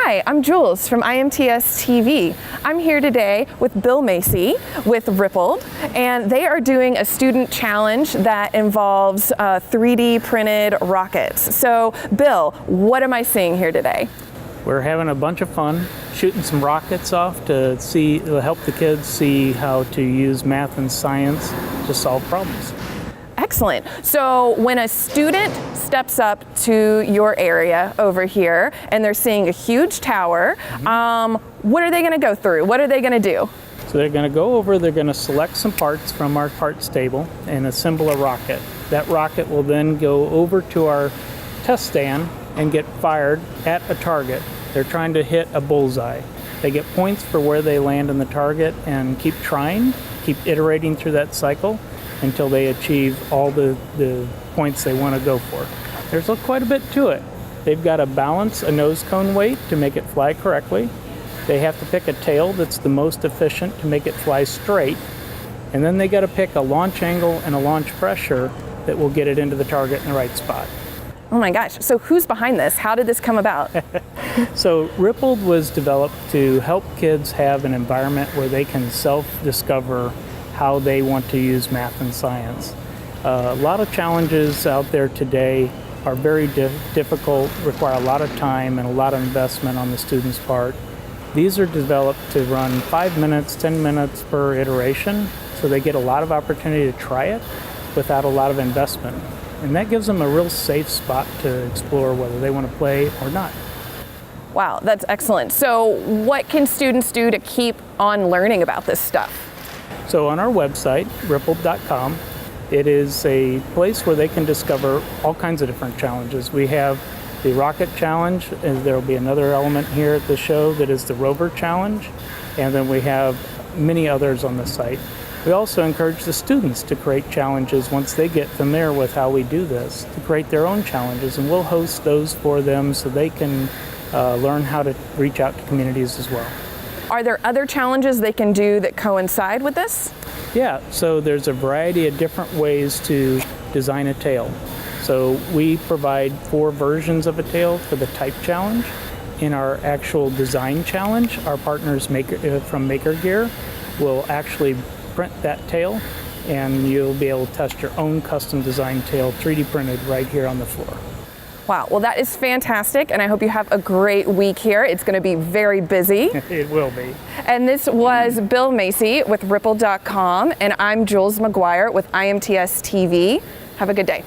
Hi, I'm Jules from IMTS TV. I'm here today with Bill Macy with RIPPL, and they are doing a student challenge that involves 3D printed rockets. So, Bill, what am I seeing here today? We're having a bunch of fun shooting some rockets off to help the kids see how to use math and science to solve problems. Excellent. So when a student steps up to your area over here and they're seeing a huge tower, what are they going to go through? What are they going to do? So they're going to go over, they're going to select some parts from our parts table and assemble a rocket. That rocket will then go over to our test stand and get fired at a target. They're trying to hit a bullseye. They get points for where they land on the target and keep trying, keep iterating through that cycle until they achieve all the points they want to go for. There's quite a bit to it. They've got to balance a nose cone weight to make it fly correctly. They have to pick a tail that's the most efficient to make it fly straight. And then they got to pick a launch angle and a launch pressure that will get it into the target in the right spot. Oh my gosh, so who's behind this? How did this come about? So RIPPL was developed to help kids have an environment where they can self-discover how they want to use math and science. A lot of challenges out there today are very difficult, require a lot of time and a lot of investment on the student's part. These are developed to run 5 minutes, 10 minutes per iteration, so they get a lot of opportunity to try it without a lot of investment. And that gives them a real safe spot to explore whether they want to play or not. Wow, that's excellent. So what can students do to keep on learning about this stuff? So on our website, RIPPL.com, it is a place where they can discover all kinds of different challenges. We have the Rocket Challenge, and there will be another element here at the show that is the Rover Challenge, and then we have many others on the site. We also encourage the students to create challenges once they get familiar with how we do this, to create their own challenges, and we'll host those for them so they can learn how to reach out to communities as well. Are there other challenges they can do that coincide with this? Yeah, so there's a variety of different ways to design a tail. So we provide 4 versions of a tail for the type challenge. In our actual design challenge, our partners from Maker Gear will actually print that tail, and you'll be able to test your own custom designed tail 3D printed right here on the floor. Wow, well that is fantastic, and I hope you have a great week here. It's going to be very busy. It will be. And this was Bill Macy with RIPPL.com, and I'm Jules McGuire with IMTS TV. Have a good day.